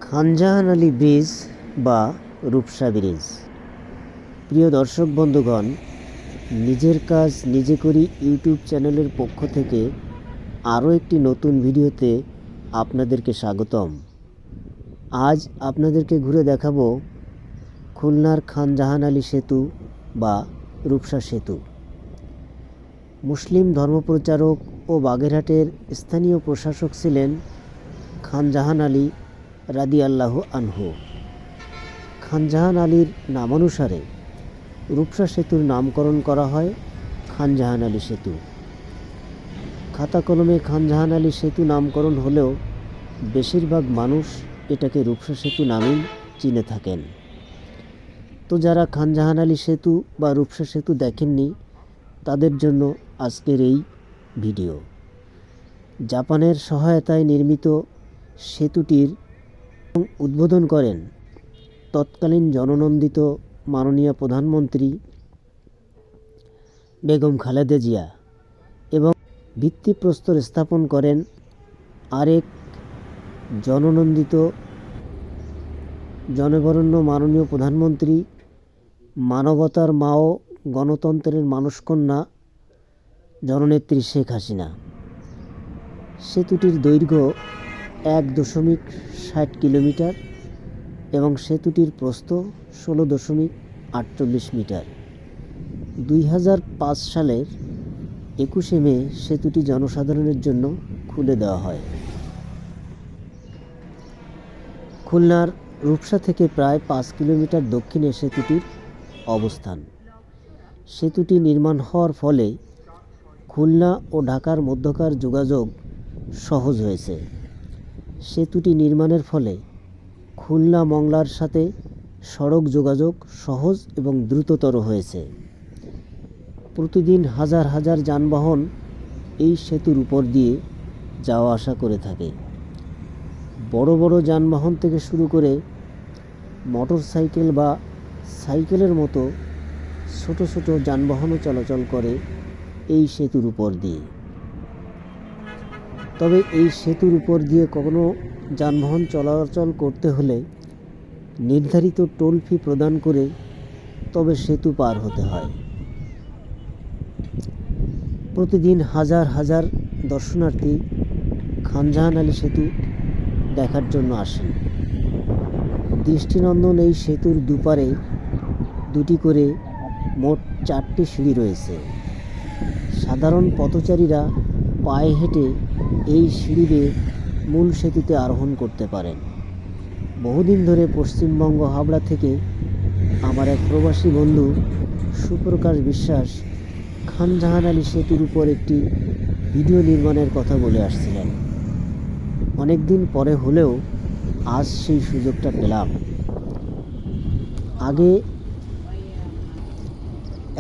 Khanjahan Ali bridge বা Rupsa bridge. প্রিয় দর্শক বন্ধুগণ, নিজের কাজ নিজে করি ইউটিউব চ্যানেলের পক্ষ থেকে আরও একটি নতুন ভিডিওতে আপনাদেরকে স্বাগতম। আজ আপনাদেরকে ঘুরে দেখাবো খুলনার খানজাহান আলী সেতু বা রূপসা সেতু। মুসলিম ধর্মপ্রচারক ও বাগেরহাটের স্থানীয় প্রশাসক ছিলেন খানজাহান আলী রাদিয়াল্লাহু আনহু। খানজাহান আলীর নামানুসারে রূপসা সেতুর নামকরণ করা হয় খানজাহান আলী সেতু। খাতা কলমে খানজাহান আলী সেতু নামকরণ হলেও বেশিরভাগ মানুষ এটাকে রূপসা সেতু নামেই চিনে থাকেন। তো যারা খানজাহান আলী সেতু বা রূপসা সেতু দেখেননি তাদের জন্য আজকের এই ভিডিও। জাপানের সহায়তায় নির্মিত সেতুটির উদ্বোধন করেন তৎকালীন জননন্দিত মাননীয় প্রধানমন্ত্রী বেগম খালেদা জিয়া এবং ভিত্তিপ্রস্তর স্থাপন করেন আরেক জননন্দিত জনবরেণ্য মাননীয় প্রধানমন্ত্রী, মানবতার মা ও গণতন্ত্রের মানসকন্যা জননেত্রী শেখ হাসিনা। সেতুটির দৈর্ঘ্য 1.60 কিলোমিটার এবং সেতুটির প্রস্থ 16.48 মিটার। 2005 সালের 21শে মে সেতুটি জনসাধারণের জন্য খুলে দেওয়া হয়। খুলনার রূপসা থেকে প্রায় 5 কিলোমিটার দক্ষিণে সেতুটির অবস্থান। সেতুটি নির্মাণ হওয়ার ফলে খুলনা ও ঢাকার মধ্যকার যোগাযোগ সহজ হয়েছে। সেতুটি নির্মাণের ফলে খুলনা মংলার সাথে সড়ক যোগাযোগ সহজ এবং দ্রুততর হয়েছে। প্রতিদিন হাজার হাজার যানবাহন এই সেতুর উপর দিয়ে যাওয়া আসা করে থাকে। বড় বড় যানবাহন থেকে শুরু করে মোটর সাইকেল বা সাইকেলের মতো ছোট ছোট যানবাহনও চলাচল করে এই সেতুর উপর দিয়ে। তবে এই সেতুর উপর দিয়ে কোনো যানবাহন চলাচল করতে হলে নির্ধারিত টোল ফি প্রদান করে তবে সেতু পার হতে হয়। প্রতিদিন হাজার হাজার দর্শনার্থী খানজাহান আলী সেতু দেখার জন্য আসেন। দৃষ্টিনন্দন এই সেতুর দুপারে দুটি করে মোট 4টি সিঁড়ি রয়েছে। সাধারণ পথচারীরা পায়ে হেঁটে এই সিঁড়ি বেয়ে মূল সেতুতে আরোহণ করতে পারেন। বহুদিন ধরে পশ্চিমবঙ্গ হাবড়া থেকে আমার এক প্রবাসী বন্ধু সুপ্রকাশ বিশ্বাস খানজাহান আলী সেতুর উপর একটি ভিডিও নির্মাণের কথা বলে আসছিলেন। অনেক দিন পরে হলেও আজ সেই সুযোগটা পেলাম। আগে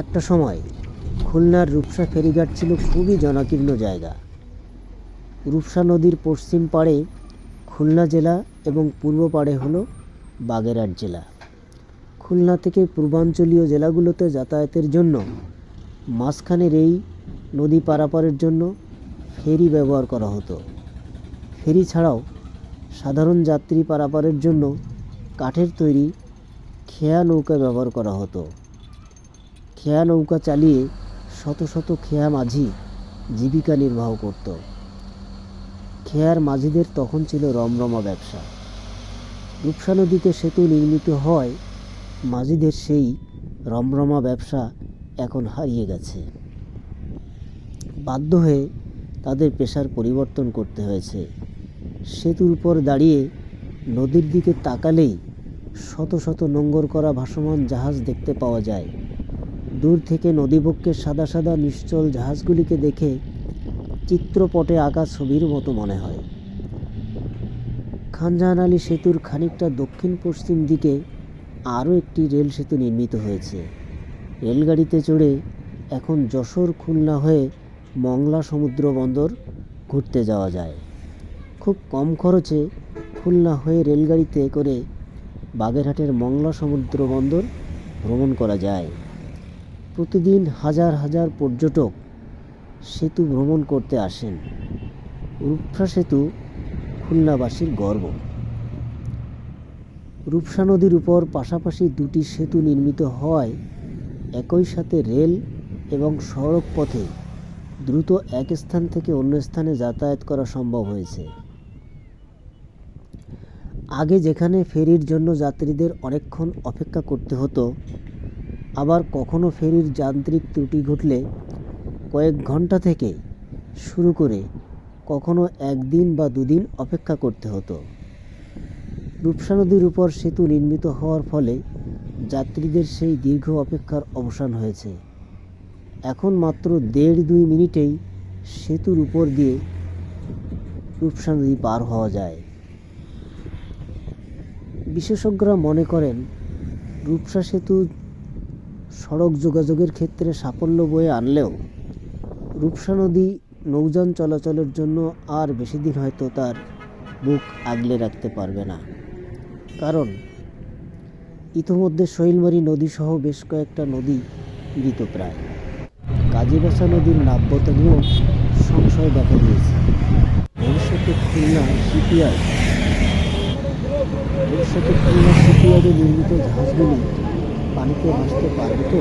একটা সময় খুলনার রূপসা ফেরিঘাট ছিল খুবই জনাকীর্ণ জায়গা। রূপসা নদীর পশ্চিম পাড়ে খুলনা জেলা এবং পূর্ব পাড়ে হলো বাগেরহাট জেলা। খুলনা থেকে পূর্বাঞ্চলীয় জেলাগুলোতে যাতায়াতের জন্য মাঝখানের এই নদী পারাপারের জন্য ফেরি ব্যবহার করা হতো। ফেরি ছাড়াও সাধারণ যাত্রী পারাপারের জন্য কাঠের তৈরি খেয়া নৌকা ব্যবহার করা হতো। খেয়া নৌকা চালিয়ে শত শত খেয়া মাঝি জীবিকা নির্বাহ করত। খেয়ার মাঝিদের তখন ছিল রমরমা ব্যবসা। রূপসা নদীতে সেতু নির্মিত হওয়ায় মাঝিদের সেই রমরমা ব্যবসা এখন হারিয়ে গেছে। বাধ্য হয়ে তাদের পেশার পরিবর্তন করতে হয়েছে। সেতুর উপর দাঁড়িয়ে নদীর দিকে তাকালেই শত শত নোঙর করা ভাসমান জাহাজ দেখতে পাওয়া যায়। দূর থেকে নদীবক্ষের সাদা সাদা নিশ্চল জাহাজগুলিকে দেখে চিত্রপটে আঁকা ছবির মতো মনে হয়। খানজাহান আলী সেতুর খানিকটা দক্ষিণ পশ্চিম দিকে আরও একটি রেল সেতু নির্মিত হয়েছে। রেলগাড়িতে চড়ে এখন যশোর খুলনা হয়ে মংলা সমুদ্র বন্দর ঘুরতে যাওয়া যায়। খুব কম খরচে খুলনা হয়ে রেলগাড়িতে করে বাগেরহাটের মংলা সমুদ্র বন্দর ভ্রমণ করা যায়। প্রতিদিন হাজার হাজার পর্যটক সেতু ভ্রমণ করতে আসেন। রূপসা সেতু খুলনাবাসীর গর্ব। রূপসা নদীর উপর পাশাপাশি দুটি সেতু নির্মিত হওয়ায় একই সাথে রেল এবং সড়ক পথে দ্রুত এক স্থান থেকে অন্য স্থানে যাতায়াত করা সম্ভব হয়েছে। আগে যেখানে ফেরির জন্য যাত্রীদের অনেকক্ষণ অপেক্ষা করতে হতো, আবার কখনো ফেরির যান্ত্রিক ত্রুটি ঘটলে কয়েক ঘন্টা থেকে শুরু করে কখনো একদিন বা দুদিন অপেক্ষা করতে হতো। রূপসা নদীর উপর সেতু নির্মিত হওয়ার ফলে যাত্রীদের সেই দীর্ঘ অপেক্ষার অবসান হয়েছে। এখন মাত্র 1.5-2 মিনিটেই সেতুর উপর দিয়ে রূপসা নদী পার হওয়া যায়। বিশেষজ্ঞরা মনে করেন, রূপসা সেতু সড়ক যোগাযোগের ক্ষেত্রে সাফল্য বয়ে আনলেও রূপসা নদী নৌযান চলাচলের জন্য আর বেশি দিন হয়তো তার বুক আগলে রাখতে পারবে না। কারণ ইতোমধ্যে শৈলমারী নদীসহ বেশ কয়েকটা নদী মৃতপ্রায়। কাজীবাসা নদীর নাব্যতা নিয়েও সংশয় দেখা দিয়েছে। ভবিষ্যতে খুলনা শিপইয়ার্ডে নির্মিত জাহাজগুলি পানিতে ভাসতে পারবে তো?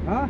হ্যাঁ